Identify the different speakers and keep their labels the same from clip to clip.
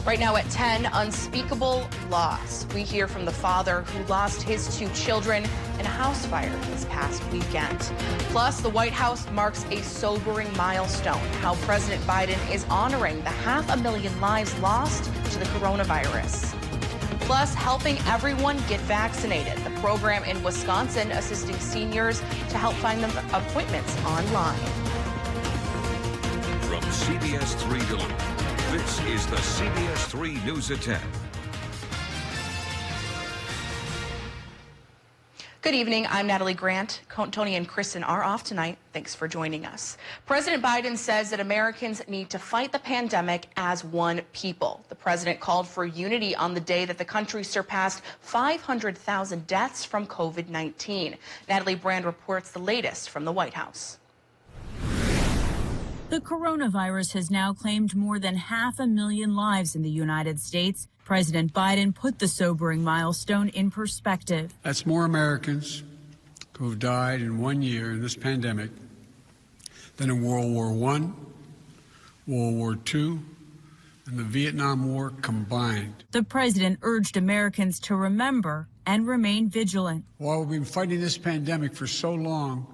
Speaker 1: Right now at 10, unspeakable loss. We hear from the father who lost his 2 children in a house fire this past weekend. Plus, the White House marks a sobering milestone, how President Biden is honoring the 500,000 lives lost to the coronavirus. Plus, helping everyone get vaccinated. The program in Wisconsin assisting seniors to help find them appointments online.
Speaker 2: From CBS3 Duluth. This is the CBS3 News at 10.
Speaker 1: Good evening. I'm Natalie Grant. Tony and Kristen are off tonight. Thanks for joining us. President Biden says that Americans need to fight the pandemic as one people. The president called for unity on the day that the country surpassed 500,000 deaths from COVID-19. Natalie Grant reports the latest from the White House.
Speaker 3: The coronavirus has now claimed more than 500,000 lives in the United States. President Biden put the sobering milestone in perspective.
Speaker 4: That's more Americans who have died in 1 year in this pandemic than in World War I, World War II, and the Vietnam War combined.
Speaker 3: The president urged Americans to remember and remain vigilant.
Speaker 4: While we've been fighting this pandemic for so long,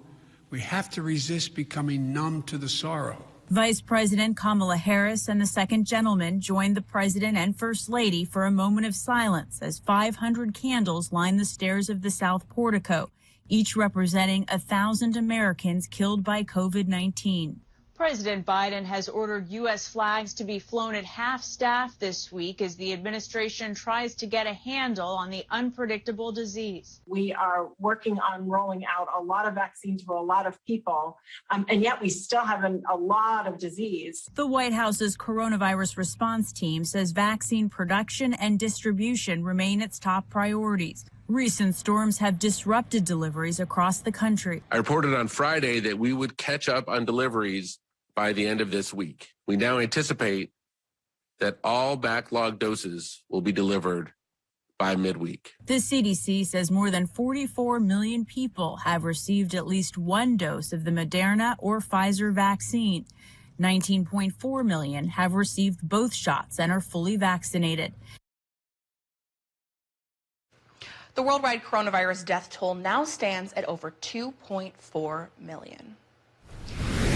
Speaker 4: we have to resist becoming numb to the sorrow.
Speaker 3: Vice President Kamala Harris and the second gentleman joined the president and first lady for a moment of silence as 500 candles line the stairs of the South Portico, each representing 1,000 Americans killed by COVID-19.
Speaker 5: President Biden has ordered U.S. flags to be flown at half-staff this week as the administration tries to get a handle on the unpredictable disease.
Speaker 6: We are working on rolling out a lot of vaccines for a lot of people, and yet we still have a lot of disease.
Speaker 3: The White House's coronavirus response team says vaccine production and distribution remain its top priorities. Recent storms have disrupted deliveries across the country.
Speaker 7: I reported on Friday that we would catch up on deliveries by the end of this week. We now anticipate that all backlog doses will be delivered by midweek.
Speaker 3: The CDC says more than 44 million people have received at least 1 dose of the Moderna or Pfizer vaccine. 19.4 million have received both shots and are fully vaccinated.
Speaker 1: The worldwide coronavirus death toll now stands at over 2.4 million.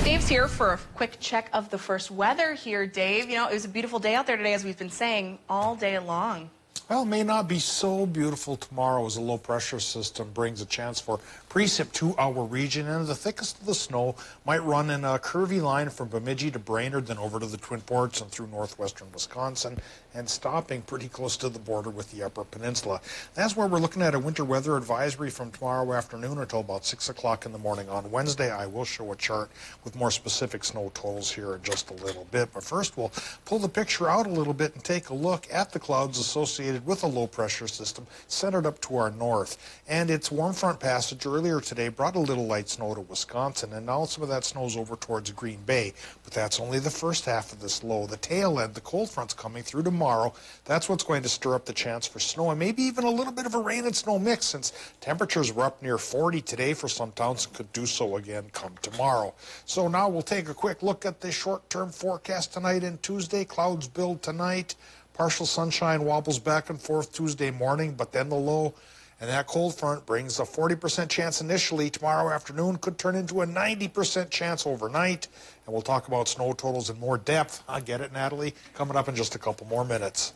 Speaker 1: Dave's here for a quick check of the first weather here, Dave. You know, it was a beautiful day out there today, as we've been saying, all day long.
Speaker 8: Well, it may not be so beautiful tomorrow as a low pressure system brings a chance for precip to our region, and the thickest of the snow might run in a curvy line from Bemidji to Brainerd, then over to the Twin Ports and through northwestern Wisconsin, and stopping pretty close to the border with the Upper Peninsula. That's where we're looking at a winter weather advisory from tomorrow afternoon until about 6 o'clock in the morning. On Wednesday, I will show a chart with more specific snow totals here in just a little bit. But first, we'll pull the picture out a little bit and take a look at the clouds associated with a low pressure system centered up to our north. And its warm front passage earlier today brought a little light snow to Wisconsin, and now some of that snow's over towards Green Bay. But that's only the first half of this low. The tail end, the cold front's coming through tomorrow. That's what's going to stir up the chance for snow and maybe even a little bit of a rain and snow mix, since temperatures were up near 40 today for some towns and could do so again come tomorrow. So now we'll take a quick look at the short-term forecast tonight and Tuesday. Clouds build tonight. Partial sunshine wobbles back and forth Tuesday morning, but then the low and that cold front brings a 40% chance initially. Tomorrow afternoon could turn into a 90% chance overnight. And we'll talk about snow totals in more depth. I get it, Natalie. Coming up in just a couple more minutes.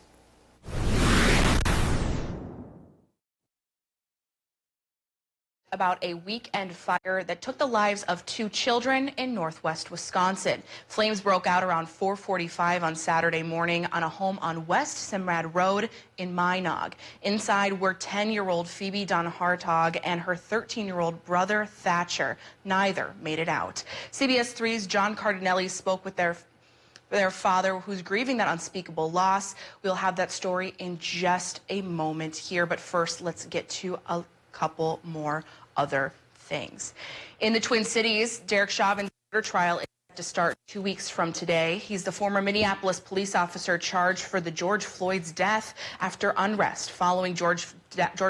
Speaker 1: About a weekend fire that took the lives of 2 children in northwest Wisconsin. Flames broke out around 4:45 on Saturday morning on a home on West Simrad Road in Minot. Inside were 10-year-old Phoebe Dawn Hartog and her 13-year-old brother Thatcher. Neither made it out. CBS3's John Cardinelli spoke with their father, who's grieving that unspeakable loss. We'll have that story in just a moment here, but first let's get to a couple more other things. In the Twin Cities, Derek Chauvin's murder trial is set to start 2 weeks from today. He's the former Minneapolis police officer charged for the George Floyd's death after unrest following George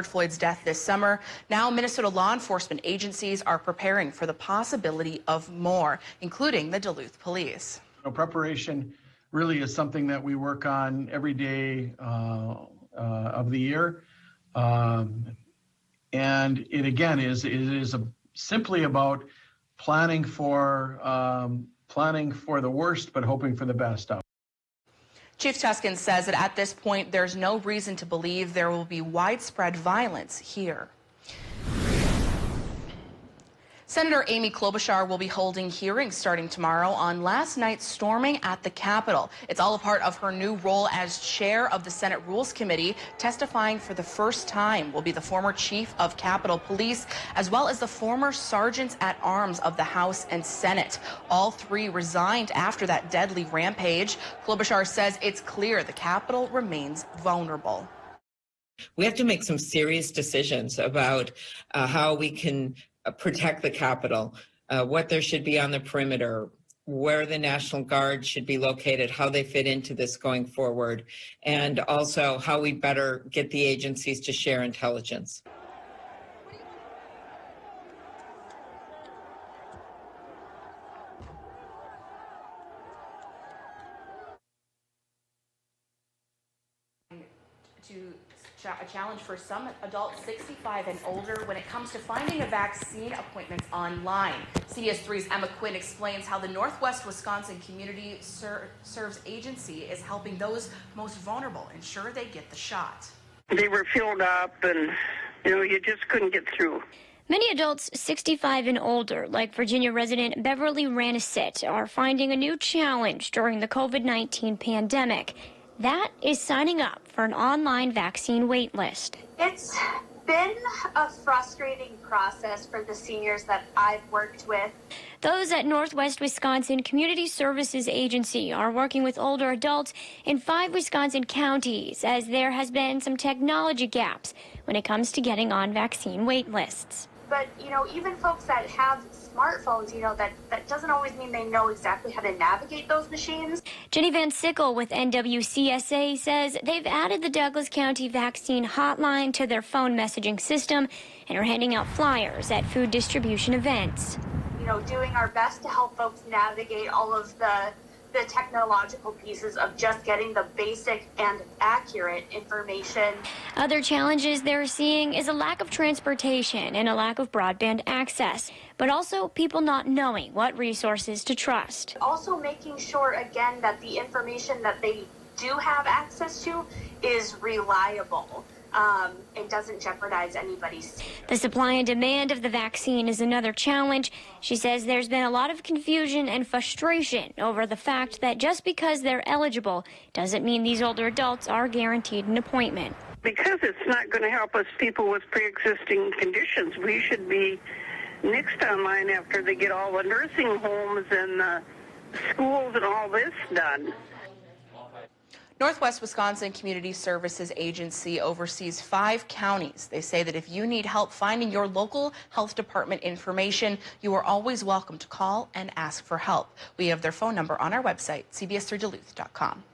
Speaker 1: Floyd's death this summer. Now, Minnesota law enforcement agencies are preparing for the possibility of more, including the Duluth police.
Speaker 9: Preparation really is something that we work on every day of the year. And it again is simply about planning for the worst, but hoping for the best.
Speaker 1: Chief Tuscan says that at this point, there's no reason to believe there will be widespread violence here. Senator Amy Klobuchar will be holding hearings starting tomorrow on last night's storming at the Capitol. It's all a part of her new role as chair of the Senate Rules Committee. Testifying for the first time will be the former chief of Capitol Police, as well as the former sergeants at arms of the House and Senate. All three resigned after that deadly rampage. Klobuchar says it's clear the Capitol remains vulnerable.
Speaker 10: We have to make some serious decisions about how we can protect the Capitol, what there should be on the perimeter, where the National Guard should be located, how they fit into this going forward, and also how we better get the agencies to share intelligence.
Speaker 1: A challenge for some adults 65 and older when it comes to finding a vaccine appointments online. CBS3's Emma Quinn explains how the Northwest Wisconsin Community Serves Agency is helping those most vulnerable ensure they get the shot.
Speaker 11: They were filled up and, you just couldn't get through.
Speaker 12: Many adults 65 and older, like Virginia resident Beverly Ranisitt, are finding a new challenge during the COVID-19 pandemic. That is signing up for an online vaccine wait list.
Speaker 13: It's been a frustrating process for the seniors that I've worked with.
Speaker 12: Those at Northwest Wisconsin Community Services Agency are working with older adults in 5 Wisconsin counties, as there has been some technology gaps when it comes to getting on vaccine wait lists.
Speaker 13: But, even folks that have smartphones, that doesn't always mean they know exactly how to navigate those machines.
Speaker 12: Jenny Van Sickle with NWCSA says they've added the Douglas County Vaccine Hotline to their phone messaging system and are handing out flyers at food distribution events.
Speaker 13: Doing our best to help folks navigate all of the technological pieces of just getting the basic and accurate information.
Speaker 12: Other challenges they're seeing is a lack of transportation and a lack of broadband access, but also people not knowing what resources to trust.
Speaker 13: Also making sure, again, that the information that they do have access to is reliable. It doesn't jeopardize anybody's.
Speaker 12: The supply and demand of the vaccine is another challenge. She says there's been a lot of confusion and frustration over the fact that just because they're eligible doesn't mean these older adults are guaranteed an appointment.
Speaker 11: Because it's not going to help us people with pre-existing conditions. We should be next online after they get all the nursing homes and the schools and all this done.
Speaker 1: Northwest Wisconsin Community Services Agency oversees 5 counties. They say that if you need help finding your local health department information, you are always welcome to call and ask for help. We have their phone number on our website, cbs3duluth.com.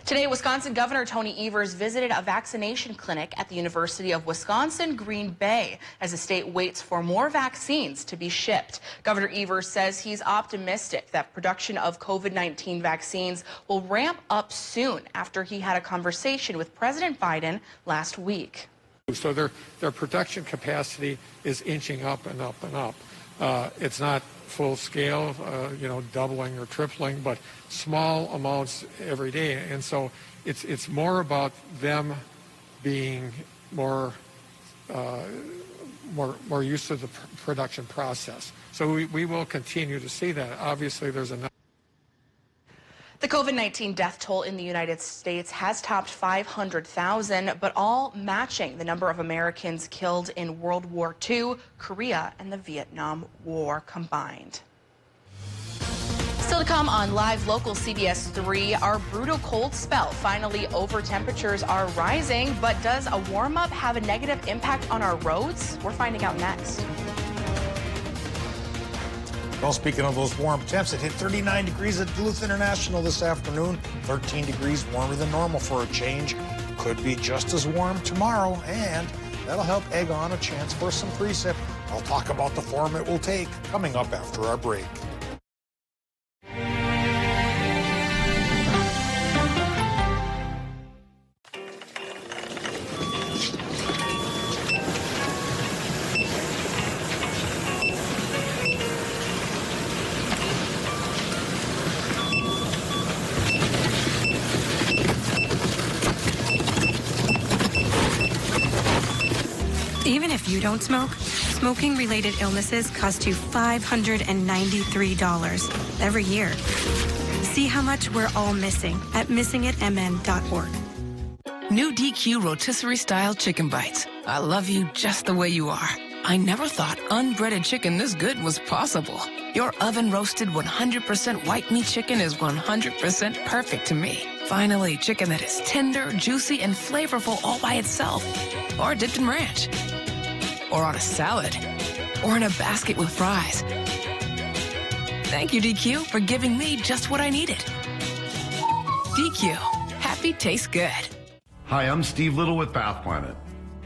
Speaker 1: Today, Wisconsin Governor Tony Evers visited a vaccination clinic at the University of Wisconsin-Green Bay as the state waits for more vaccines to be shipped. Governor Evers says he's optimistic that production of COVID-19 vaccines will ramp up soon after he had a conversation with President Biden last week.
Speaker 14: So their production capacity is inching up and up and up. It's not full scale, doubling or tripling, but small amounts every day. And so it's more about them being more used to the production process. So we will continue to see that. Obviously, there's enough.
Speaker 1: The COVID-19 death toll in the United States has topped 500,000, but all matching the number of Americans killed in World War II, Korea, and the Vietnam War combined. Still to come on live local CBS3, our brutal cold spell finally over. Temperatures are rising, but does a warm-up have a negative impact on our roads? We're finding out next.
Speaker 8: Well, speaking of those warm temps, it hit 39 degrees at Duluth International this afternoon, 13 degrees warmer than normal for a change. Could be just as warm tomorrow, and that'll help egg on a chance for some precip. I'll talk about the form it will take coming up after our break.
Speaker 15: Even if you don't smoke, smoking-related illnesses cost you $593 every year. See how much we're all missing at missingitmn.org.
Speaker 16: New DQ Rotisserie Style Chicken Bites. I love you just the way you are. I never thought unbreaded chicken this good was possible. Your oven-roasted 100% white meat chicken is 100% perfect to me. Finally, chicken that is tender, juicy, and flavorful all by itself. Or dipped in ranch. Or on a salad. Or in a basket with fries. Thank you, DQ, for giving me just what I needed. DQ. Happy tastes good.
Speaker 17: Hi, I'm Steve Little with Bath Planet.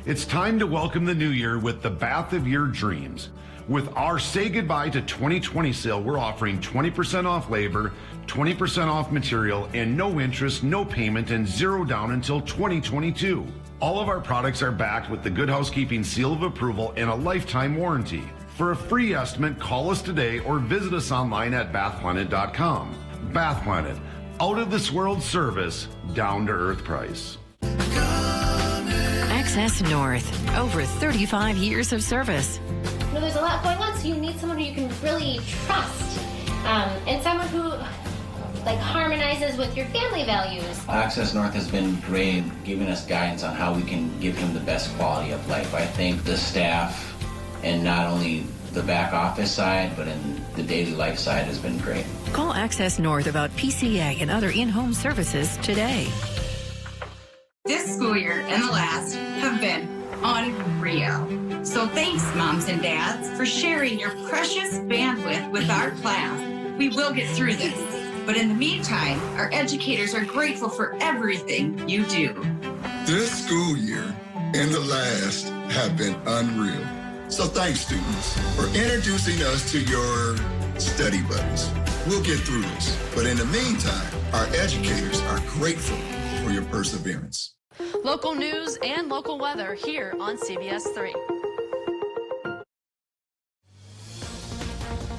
Speaker 17: It's time to welcome the new year with the bath of your dreams. With our Say Goodbye to 2020 sale, we're offering 20% off labor, 20% off material, and no interest, no payment, and zero down until 2022. All of our products are backed with the Good Housekeeping seal of approval and a lifetime warranty. For a free estimate, call us today or visit us online at bathplanet.com. Bath Planet, out of this world service, down to earth price.
Speaker 18: Access North, over 35 years of service.
Speaker 19: You know, there's a lot going on, so you need someone who you can really trust, and someone who harmonizes with your family values.
Speaker 20: Access North has been great, giving us guidance on how we can give him the best quality of life. I think the staff, and not only the back office side, but in the daily life side, has been great.
Speaker 18: Call Access North about PCA and other in-home services today.
Speaker 21: This school year and the last have been unreal. So thanks, moms and dads, for sharing your precious bandwidth with our class. We will get through this. But in the meantime, our educators are grateful for everything you do.
Speaker 22: This school year and the last have been unreal. So thanks, students, for introducing us to your study buddies. We'll get through this. But in the meantime, our educators are grateful for your perseverance.
Speaker 23: Local news and local weather here on CBS3.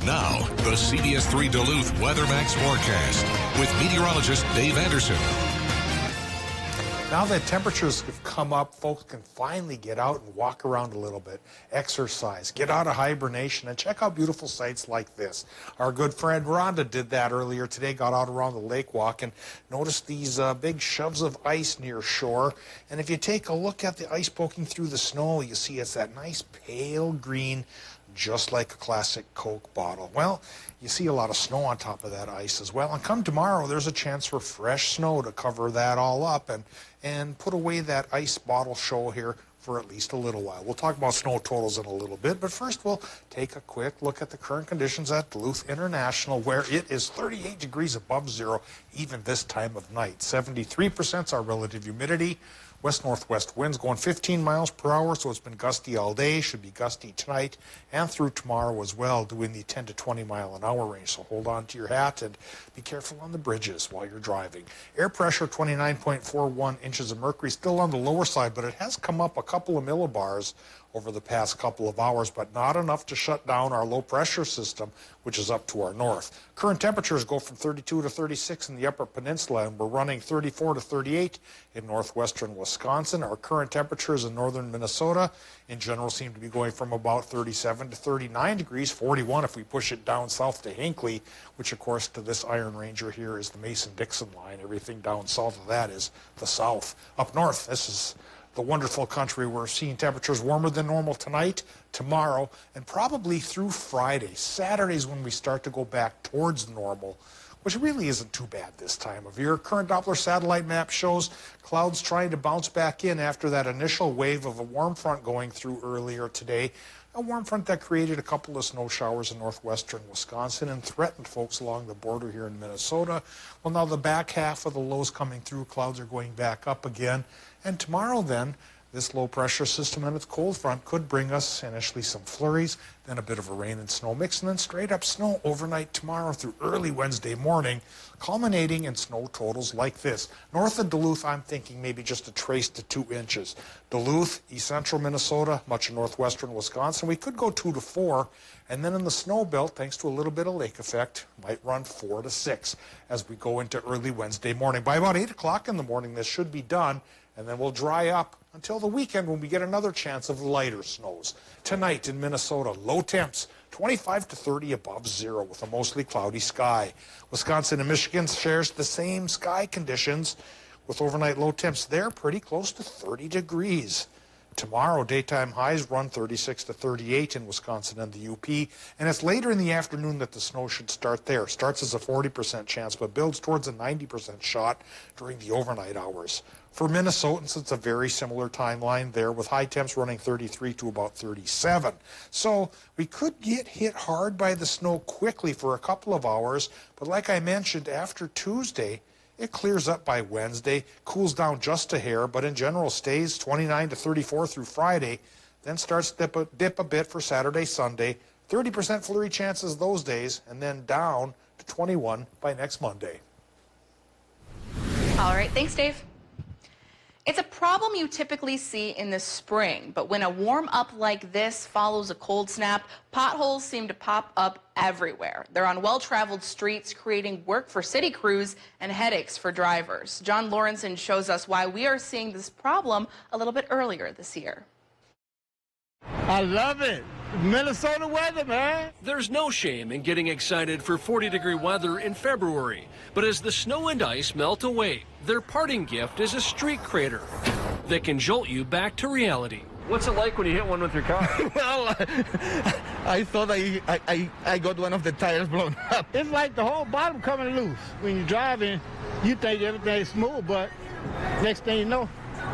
Speaker 2: Now, the CBS3 Duluth Weather Max forecast with meteorologist Dave Anderson.
Speaker 8: Now that temperatures have come up, folks can finally get out and walk around a little bit, exercise, get out of hibernation, and check out beautiful sights like this. Our good friend Rhonda did that earlier today, got out around the lake walk and noticed these big shoves of ice near shore. And if you take a look at the ice poking through the snow, you see it's that nice pale green, just like a classic Coke bottle. Well, you see a lot of snow on top of that ice as well. And come tomorrow, there's a chance for fresh snow to cover that all up and put away that ice bottle show here for at least a little while. We'll talk about snow totals in a little bit, but first we'll take a quick look at the current conditions at Duluth International, where it is 38 degrees above zero even this time of night. 73% is our relative humidity. West-northwest winds going 15 miles per hour, so it's been gusty all day. Should be gusty tonight and through tomorrow as well, doing the 10 to 20 mile an hour range. So hold on to your hat and be careful on the bridges while you're driving. Air pressure 29.41 inches of mercury, still on the lower side, but it has come up a couple of millibars over the past couple of hours, but not enough to shut down our low pressure system, which is up to our north. Current temperatures go from 32 to 36 in the upper peninsula, and we're running 34 to 38 in northwestern Wisconsin. Our current temperatures in northern Minnesota in general seem to be going from about 37 to 39 degrees, 41 if we push it down south to Hinckley, which of course to this Iron Ranger here is the Mason-Dixon line. Everything down south of that is the south. Up north, this is the wonderful country. We're seeing temperatures warmer than normal tonight, tomorrow, and probably through Friday. Saturday's when we start to go back towards normal, which really isn't too bad this time of year. Current Doppler satellite map shows clouds trying to bounce back in after that initial wave of a warm front going through earlier today. A warm front that created a couple of snow showers in northwestern Wisconsin and threatened folks along the border here in Minnesota. Well, now the back half of the lows coming through, clouds are going back up again. And tomorrow then, this low pressure system and its cold front could bring us initially some flurries, then a bit of a rain and snow mix, and then straight up snow overnight tomorrow through early Wednesday morning, culminating in snow totals like this. North of Duluth, I'm thinking maybe just a trace to 2 inches. Duluth, east central Minnesota, much of northwestern Wisconsin, we could go 2 to 4. And then in the snow belt, thanks to a little bit of lake effect, might run 4 to 6 as we go into early Wednesday morning. By about 8 o'clock in the morning, this should be done, and then we'll dry up until the weekend when we get another chance of lighter snows. Tonight in Minnesota, low temps 25 to 30 above zero with a mostly cloudy sky. Wisconsin and Michigan shares the same sky conditions with overnight low temps there pretty close to 30 degrees. Tomorrow, daytime highs run 36 to 38 in Wisconsin and the UP, and it's later in the afternoon that the snow should start there. Starts as a 40% chance, but builds towards a 90% shot during the overnight hours. For Minnesotans, it's a very similar timeline there, with high temps running 33 to about 37. So we could get hit hard by the snow quickly for a couple of hours, but like I mentioned, after Tuesday, it clears up by Wednesday, cools down just a hair, but in general stays 29 to 34 through Friday, then starts to dip a bit for Saturday, Sunday, 30% flurry chances those days, and then down to 21 by next Monday.
Speaker 1: All right, thanks, Dave. It's a problem you typically see in the spring, but when a warm up like this follows a cold snap, potholes seem to pop up everywhere. They're on well-traveled streets, creating work for city crews and headaches for drivers. John Lawrenson shows us why we are seeing this problem a little bit earlier this year.
Speaker 4: I love it. Minnesota weather, man.
Speaker 5: There's no shame in getting excited for 40-degree weather in February. But as the snow and ice melt away, their parting gift is a street crater that can jolt you back to reality. What's it like when you hit one with your car?
Speaker 4: Well, I thought I got one of the tires blown up. It's like the whole bottom coming loose. When you're driving, you think everything's smooth, but next thing you know,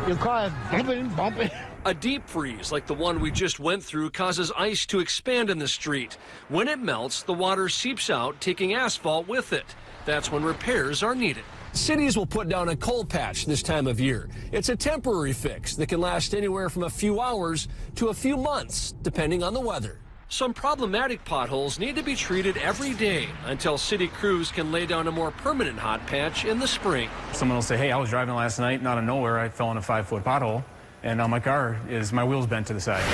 Speaker 4: your car is bumping.
Speaker 5: A deep freeze like the one we just went through causes ice to expand in the street. When it melts, the water seeps out, taking asphalt with it. That's when repairs are needed. Cities will put down a cold patch this time of year. It's a temporary fix that can last anywhere from a few hours to a few months, depending on the weather. Some problematic potholes need to be treated every day until city crews can lay down a more permanent hot patch in the spring.
Speaker 6: Someone will say, hey, I was driving last night, and out of nowhere, I fell in a 5-foot pothole. And now my wheel's bent to the side.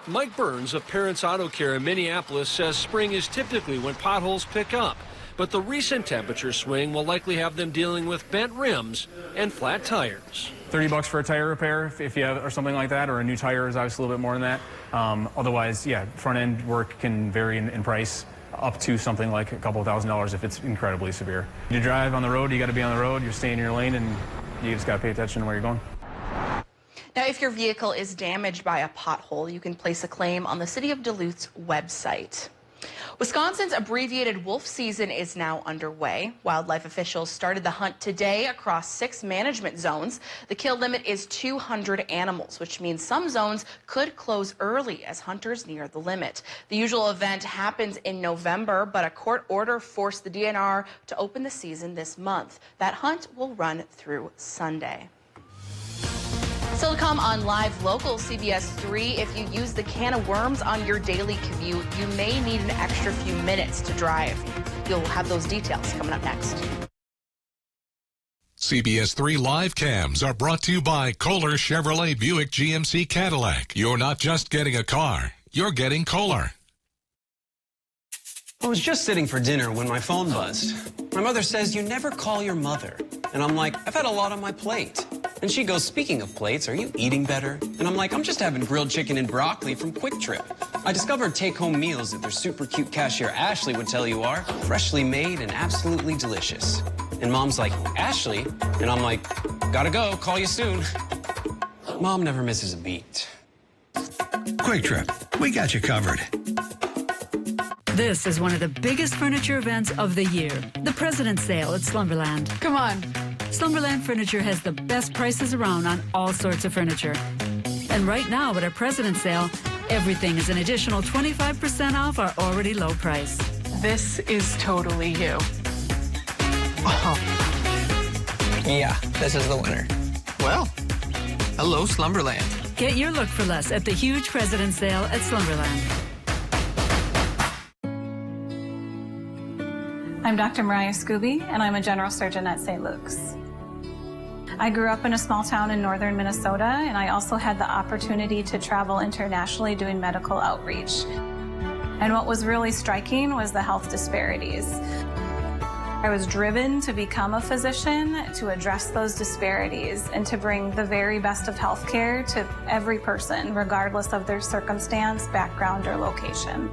Speaker 5: Mike Burns of Parents Auto Care in Minneapolis says spring is typically when potholes pick up. But the recent temperature swing will likely have them dealing with bent rims and flat tires.
Speaker 6: $30 for a tire repair if you have, or something like that, or a new tire is obviously a little bit more than that. Otherwise, yeah, front end work can vary in price up to something like a couple $1,000s if it's incredibly severe. You drive on the road, you got to be on the road, you're staying in your lane, and you just got to pay attention to where you're going.
Speaker 1: Now, if your vehicle is damaged by a pothole, you can place a claim on the City of Duluth's website. Wisconsin's abbreviated wolf season is now underway. Wildlife officials started the hunt today across 6 management zones. The kill limit is 200 animals, which means some zones could close early as hunters near the limit. The usual event happens in November, but a court order forced the DNR to open the season this month. That hunt will run through Sunday. Still to come on Live Local CBS3, if you use the can of worms on your daily commute, you may need an extra few minutes to drive. You'll have those details coming up next.
Speaker 2: CBS3 Live Cams are brought to you by Kohler Chevrolet Buick GMC Cadillac. You're not just getting a car, you're getting Kohler.
Speaker 24: I was just sitting for dinner when my phone buzzed. My mother says, you never call your mother. And I'm like, I've had a lot on my plate. And she goes, speaking of plates, are you eating better? And I'm like, I'm just having grilled chicken and broccoli from Quick Trip. I discovered take-home meals that their super cute cashier Ashley would tell you are freshly made and absolutely delicious. And Mom's like, Ashley? And I'm like, gotta go, call you soon. Mom never misses a beat.
Speaker 25: Quick Trip, we got you covered.
Speaker 26: This is one of the biggest furniture events of the year, the President's Sale at Slumberland. Come on. Slumberland Furniture has the best prices around on all sorts of furniture. And right now at our President's Sale, everything is an additional 25% off our already low price.
Speaker 27: This is totally you.
Speaker 28: Oh. Yeah, this is the winner. Well, hello, Slumberland.
Speaker 26: Get your look for less at the huge President's Sale at Slumberland.
Speaker 29: I'm Dr. Mariah Scooby, and I'm a general surgeon at St. Luke's. I grew up in a small town in northern Minnesota, and I also had the opportunity to travel internationally doing medical outreach. And what was really striking was the health disparities. I was driven to become a physician to address those disparities and to bring the very best of healthcare to every person, regardless of their circumstance, background, or location.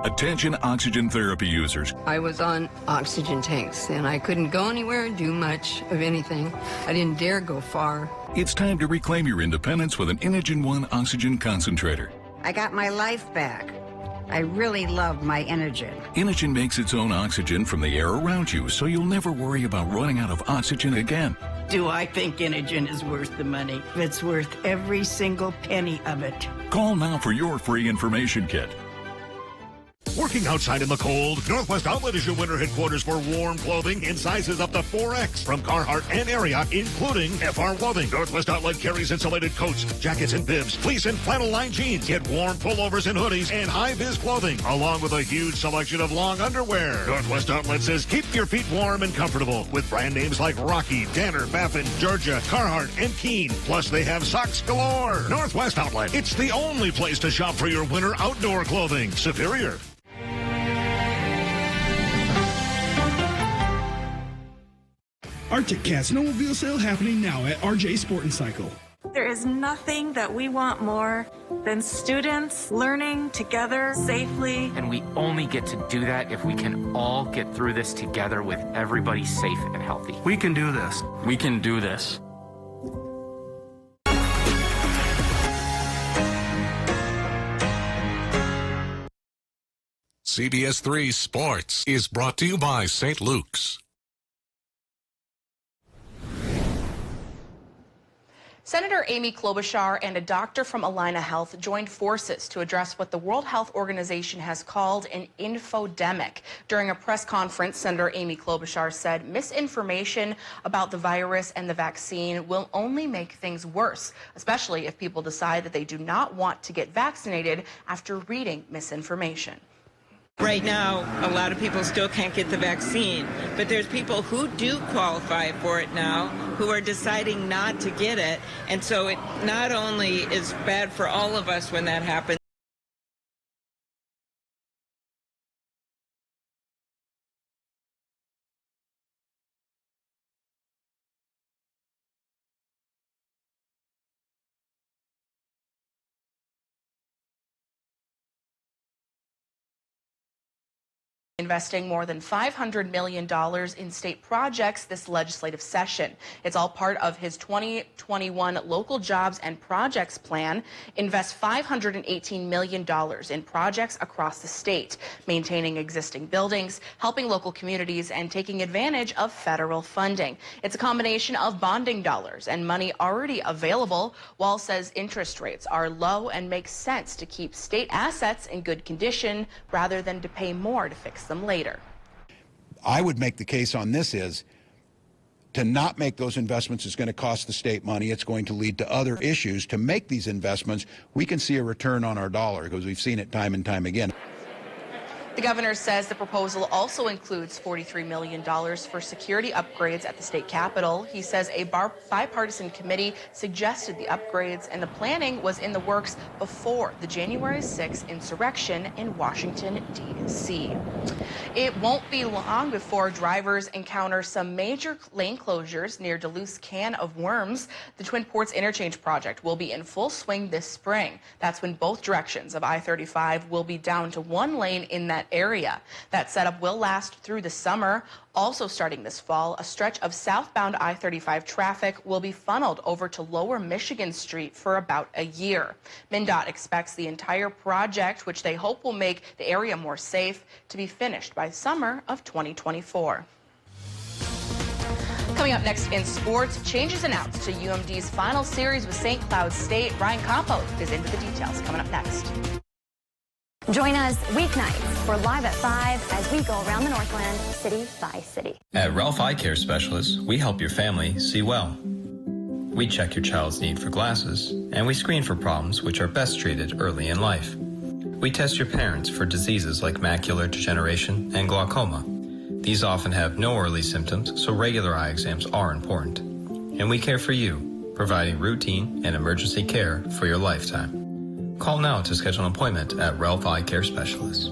Speaker 3: Attention oxygen therapy users.
Speaker 7: I was on oxygen tanks and I couldn't go anywhere and do much of anything. I didn't dare go far.
Speaker 3: It's time to reclaim your independence with an Inogen 1 oxygen concentrator.
Speaker 9: I got my life back. I really love my Inogen.
Speaker 3: Inogen makes its own oxygen from the air around you, so you'll never worry about running out of oxygen again.
Speaker 9: Do I think Inogen is worth the money? It's worth every single penny of it.
Speaker 3: Call now for your free information kit.
Speaker 10: Working outside in the cold? Northwest Outlet is your winter headquarters for warm clothing in sizes up to 4X from Carhartt and Ariat, including FR Woven. Northwest Outlet carries insulated coats, jackets and bibs, fleece and flannel lined jeans. Get warm pullovers and hoodies and high-vis clothing, along with a huge selection of long underwear. Northwest Outlet says keep your feet warm and comfortable with brand names like Rocky, Danner, Baffin, Georgia, Carhartt, and Keen. Plus, they have socks galore. Northwest Outlet. It's the only place to shop for your winter outdoor clothing. Superior.
Speaker 11: Arctic Cat snowmobile sale happening now at RJ Sport & Cycle.
Speaker 12: There is nothing that we want more than students learning together safely.
Speaker 13: And we only get to do that if we can all get through this together with everybody safe and healthy.
Speaker 11: We can do this.
Speaker 13: We can do this.
Speaker 2: CBS3 Sports is brought to you by St. Luke's.
Speaker 1: Senator Amy Klobuchar and a doctor from Allina Health joined forces to address what the World Health Organization has called an infodemic. During a press conference, Senator Amy Klobuchar said misinformation about the virus and the vaccine will only make things worse, especially if people decide that they do not want to get vaccinated after reading misinformation.
Speaker 14: Right now, a lot of people still can't get the vaccine, but there's people who do qualify for it now who are deciding not to get it. And so it not only is bad for all of us when that happens,
Speaker 1: investing more than $500 million in state projects this legislative session. It's all part of his 2021 Local Jobs and Projects Plan. Invest $518 million in projects across the state, maintaining existing buildings, helping local communities, and taking advantage of federal funding. It's a combination of bonding dollars and money already available. Wall says interest rates are low and makes sense to keep state assets in good condition rather than to pay more to fix them later.
Speaker 15: I would make the case on this is to not make those investments is going to cost the state money. It's going to lead to other issues. To make these investments, we can see a return on our dollar because we've seen it time and time again.
Speaker 1: The governor says the proposal also includes $43 million for security upgrades at the state capitol. He says a bipartisan committee suggested the upgrades, and the planning was in the works before the January 6th insurrection in Washington, D.C. It won't be long before drivers encounter some major lane closures near Duluth's Can of Worms. The Twin Ports Interchange project will be in full swing this spring. That's when both directions of I-35 will be down to one lane in that area. That setup will last through the summer. Also starting this fall, a stretch of southbound I-35 traffic will be funneled over to Lower Michigan Street for about a year. MnDOT expects the entire project, which they hope will make the area more safe, to be finished by summer of 2024. Coming up next in sports, changes announced to UMD's final series with St. Cloud State. Ryan Campos is into the details. Coming up next.
Speaker 30: Join us weeknights. We're live at 5 as we go around the Northland, city by city.
Speaker 31: At Ralph Eye Care Specialists, we help your family see well. We check your child's need for glasses, and we screen for problems which are best treated early in life. We test your parents for diseases like macular degeneration and glaucoma. These often have no early symptoms, so regular eye exams are important. And we care for you, providing routine and emergency care for your lifetime. Call now to schedule an appointment at Ralph Eye Care Specialists.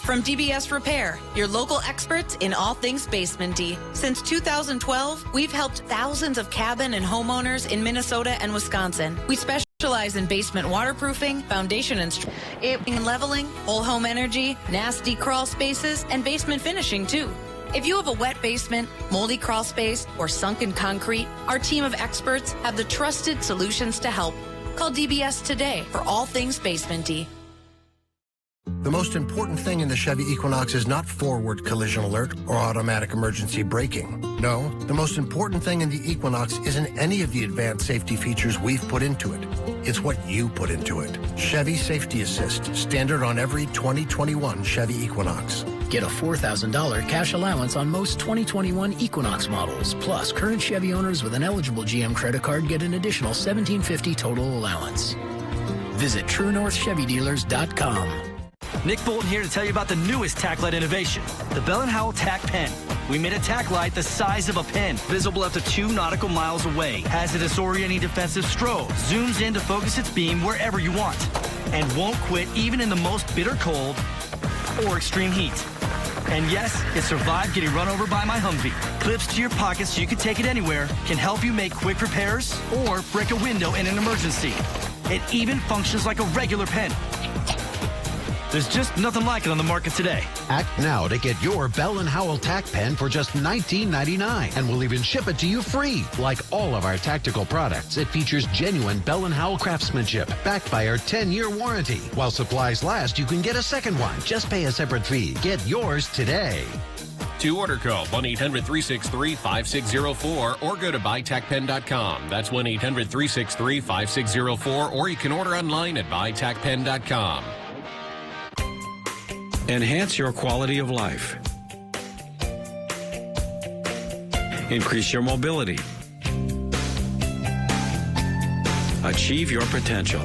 Speaker 4: From DBS Repair, your local experts in all things basement-y. Since 2012, we've helped thousands of cabin and homeowners in Minnesota and Wisconsin. We specialize in basement waterproofing, foundation and leveling, whole home energy, nasty crawl spaces, and basement finishing too. If you have a wet basement, moldy crawl space, or sunken concrete, our team of experts have the trusted solutions to help. Call DBS today for all things basement-y.
Speaker 5: The most important thing in the Chevy Equinox is not forward collision alert or automatic emergency braking. No, the most important thing in the Equinox isn't any of the advanced safety features we've put into it. It's what you put into it. Chevy Safety Assist, standard on every 2021 Chevy Equinox.
Speaker 8: Get a $4,000 cash allowance on most 2021 Equinox models. Plus, current Chevy owners with an eligible GM credit card get an additional $1,750 total allowance. Visit TrueNorthChevyDealers.com.
Speaker 16: Nick Bolton here to tell you about the newest tack-light innovation, the Bell & Howell Tack Pen. We made a tack light the size of a pen, visible up to 2 nautical miles away, has a disorienting defensive strobe, zooms in to focus its beam wherever you want, and won't quit even in the most bitter cold or extreme heat. And yes, it survived getting run over by my Humvee. Clips to your pockets so you can take it anywhere, can help you make quick repairs or break a window in an emergency. It even functions like a regular pen. There's just nothing like it on the market today.
Speaker 17: Act now to get your Bell & Howell Tack Pen for just $19.99, and we'll even ship it to you free. Like all of our tactical products, it features genuine Bell & Howell craftsmanship, backed by our 10-year warranty. While supplies last, you can get a second one. Just pay a separate fee. Get yours today.
Speaker 18: To order, call 1-800-363-5604 or go to buytackpen.com. That's 1-800-363-5604, or you can order online at buytackpen.com.
Speaker 19: Enhance your quality of life. Increase your mobility. Achieve your potential.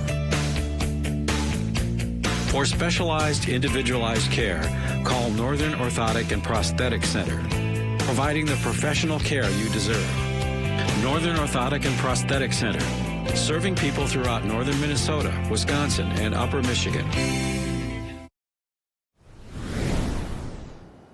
Speaker 19: For specialized, individualized care, call Northern Orthotic and Prosthetic Center, providing the professional care you deserve. Northern Orthotic and Prosthetic Center, serving people throughout northern Minnesota, Wisconsin, and upper Michigan.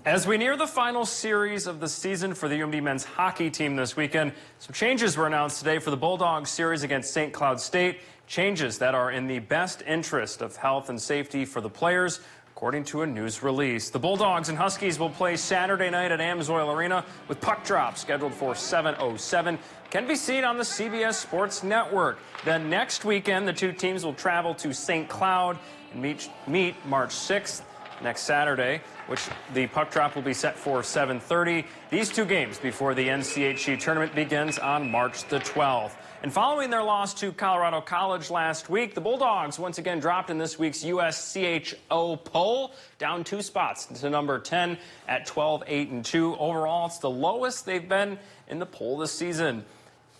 Speaker 6: As we near the final series of the season for the UMD men's hockey team this weekend, some changes were announced today for the Bulldogs series against St. Cloud State. Changes that are in the best interest of health and safety for the players, according to a news release. The Bulldogs and Huskies will play Saturday night at Amsoil Arena with puck drop scheduled for 7:07. Can be seen on the CBS Sports Network. Then next weekend, the two teams will travel to St. Cloud and meet March 6th. Next Saturday, which the puck drop will be set for 7:30. These two games before the NCHC tournament begins on March the 12th. And following their loss to Colorado College last week, the Bulldogs once again dropped in this week's USCHO poll, down 2 spots to number 10 at 12-8-2. Overall, it's the lowest they've been in the poll this season.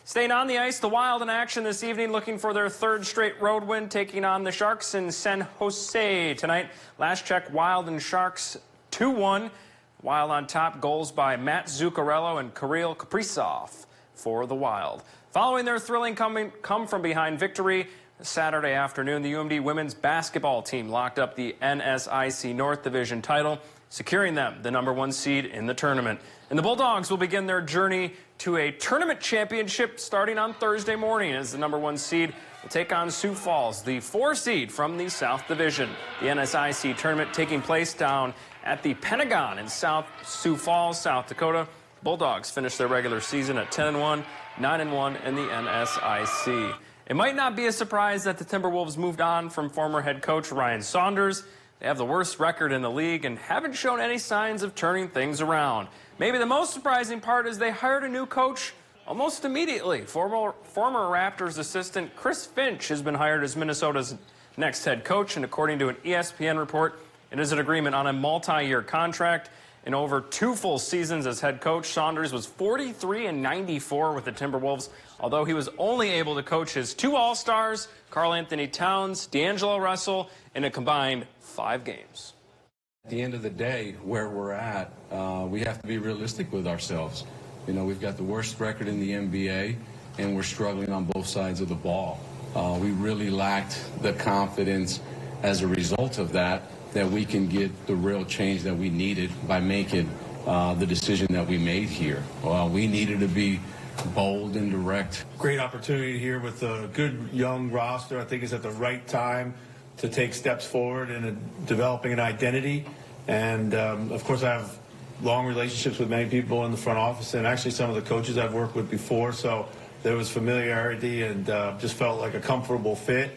Speaker 6: Staying on the ice, the Wild in action this evening, looking for their 3rd straight road win, taking on the Sharks in San Jose tonight. Last check, Wild and Sharks 2-1. Wild on top, goals by Matt Zuccarello and Kirill Kaprizov for the Wild. Following their thrilling come-from-behind victory Saturday afternoon, the UMD women's basketball team locked up the NSIC North Division title, securing them the #1 seed in the tournament. And the Bulldogs will begin their journey to a tournament championship starting on Thursday morning, as the #1 seed will take on Sioux Falls, the 4 seed from the South Division. The NSIC tournament taking place down at the Pentagon in South Sioux Falls, South Dakota. Bulldogs finished their regular season at 10-1, 9-1 in the NSIC. It might not be a surprise that the Timberwolves moved on from former head coach Ryan Saunders. They have the worst record in the league and haven't shown any signs of turning things around. Maybe the most surprising part is they hired a new coach almost immediately. Former Raptors assistant Chris Finch has been hired as Minnesota's next head coach, and according to an ESPN report, it is an agreement on a multi-year contract. In over 2 full seasons as head coach, Saunders was 43-94 with the Timberwolves, although he was only able to coach his 2 All-Stars, Karl Anthony Towns, D'Angelo Russell, in a combined 5 games.
Speaker 20: At the end of the day, where we're at, we have to be realistic with ourselves. You know, we've got the worst record in the NBA, and we're struggling on both sides of the ball. We really lacked the confidence as a result of that that we can get the real change that we needed by making the decision that we made here. We needed to be bold and direct.
Speaker 7: Great opportunity here with a good young roster. I think it's at the right time to take steps forward in developing an identity. And of course, I have long relationships with many people in the front office and actually some of the coaches I've worked with before. So there was familiarity and just felt like a comfortable fit.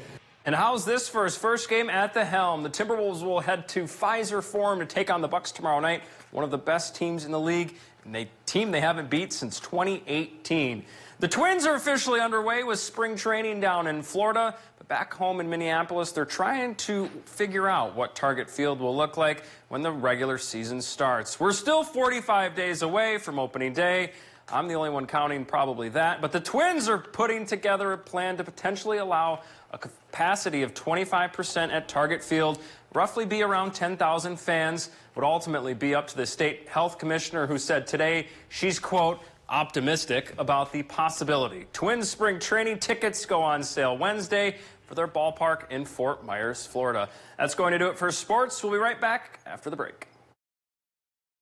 Speaker 9: And how's this for his first game at the helm? The Timberwolves will head to Pfizer Forum to take on the Bucks tomorrow night, one of the best teams in the league, and a team they haven't beat since 2018. The Twins are officially underway with spring training down in Florida, but back home in Minneapolis, they're trying to figure out what Target Field will look like when the regular season starts. We're still 45 days away from opening day. I'm the only one counting probably that, but the Twins are putting together a plan to potentially allow a capacity of 25% at Target Field, roughly be around 10,000 fans, would ultimately be up to the state health commissioner, who said today she's, quote, optimistic about the possibility. Twins spring training tickets go on sale Wednesday for their ballpark in Fort Myers, Florida. That's going to do it for sports. We'll be right back after the break.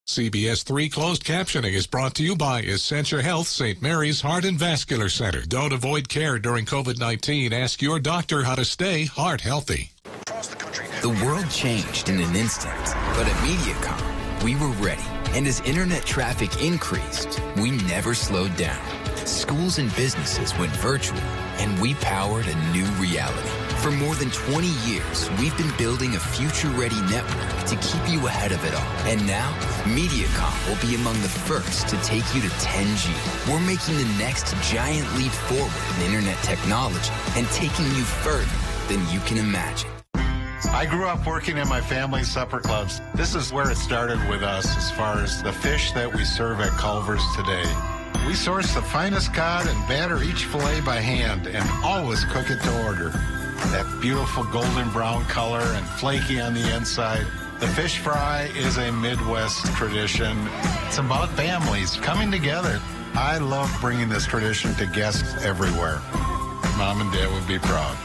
Speaker 2: CBS3 closed captioning is brought to you by Essentia Health St. Mary's Heart and Vascular Center. Don't avoid care during COVID-19. Ask your doctor how to stay heart healthy.
Speaker 21: The world changed in an instant, but at MediaCom, we were ready. And as internet traffic increased, we never slowed down. Schools and businesses went virtual, and we powered a new reality. For more than 20 years, we've been building a future-ready network to keep you ahead of it all. And now, MediaCom will be among the first to take you to 10G. We're making the next giant leap forward in internet technology and taking you further than you can imagine.
Speaker 22: I grew up working in my family's supper clubs. This is where it started with us as far as the fish that we serve at Culver's today. We source the finest cod and batter each fillet by hand and always cook it to order. That beautiful golden brown color and flaky on the inside. The fish fry is a Midwest tradition. It's about families coming together. I love bringing this tradition to guests everywhere. Mom and Dad would be proud.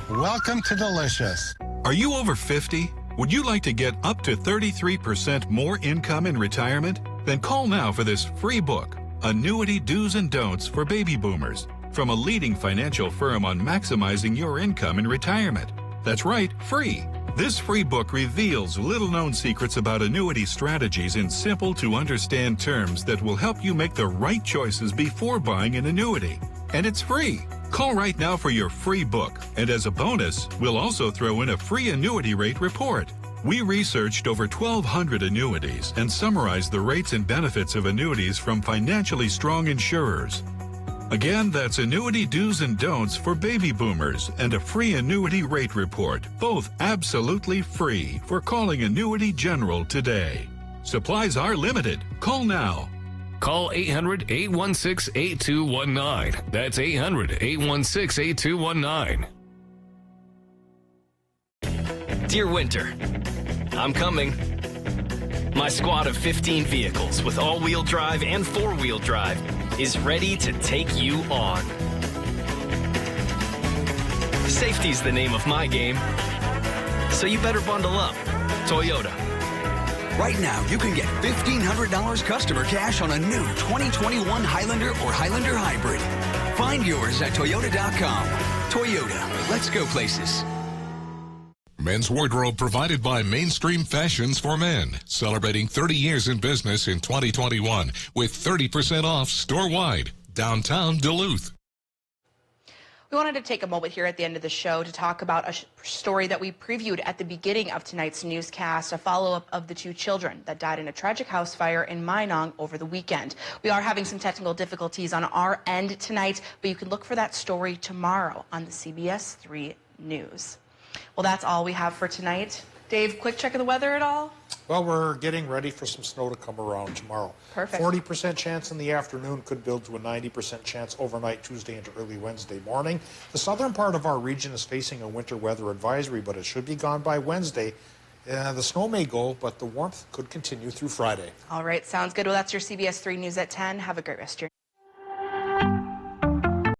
Speaker 22: Welcome to Delicious.
Speaker 23: Are you over 50? Would you like to get up to 33% more income in retirement? Then call now for this free book, Annuity Do's and Don'ts for Baby Boomers, from a leading financial firm on maximizing your income in retirement. That's right, free. This free book reveals little-known secrets about annuity strategies in simple-to-understand terms that will help you make the right choices before buying an annuity. And it's free. Call right now for your free book. And as a bonus, we'll also throw in a free annuity rate report. We researched over 1,200 annuities and summarized the rates and benefits of annuities from financially strong insurers. Again, that's Annuity Do's and Don'ts for Baby Boomers and a free annuity rate report, both absolutely free, for calling Annuity General today. Supplies are limited. Call now.
Speaker 18: Call 800-816-8219. That's 800-816-8219.
Speaker 16: Dear Winter, I'm coming. My squad of 15 vehicles with all-wheel drive and four-wheel drive is ready to take you on. Safety's the name of my game, so you better bundle up. Toyota.
Speaker 24: Right now, you can get $1,500 customer cash on a new 2021 Highlander or Highlander Hybrid. Find yours at Toyota.com. Toyota, let's go places.
Speaker 2: Men's wardrobe provided by Mainstream Fashions for Men, celebrating 30 years in business in 2021 with 30% off store-wide, downtown Duluth.
Speaker 1: We wanted to take a moment here at the end of the show to talk about a story that we previewed at the beginning of tonight's newscast, a follow-up of the two children that died in a tragic house fire in Minong over the weekend. We are having some technical difficulties on our end tonight, but you can look for that story tomorrow on the CBS3 News. Well, that's all we have for tonight. Dave, quick check of the weather at all?
Speaker 25: Well, we're getting ready for some snow to come around tomorrow.
Speaker 1: Perfect.
Speaker 25: 40% chance in the afternoon, could build to a 90% chance overnight Tuesday into early Wednesday morning. The southern part of our region is facing a winter weather advisory, but it should be gone by Wednesday. The snow may go, but the warmth could continue through Friday.
Speaker 1: All right, sounds good. Well, that's your CBS3 News at 10. Have a great rest of your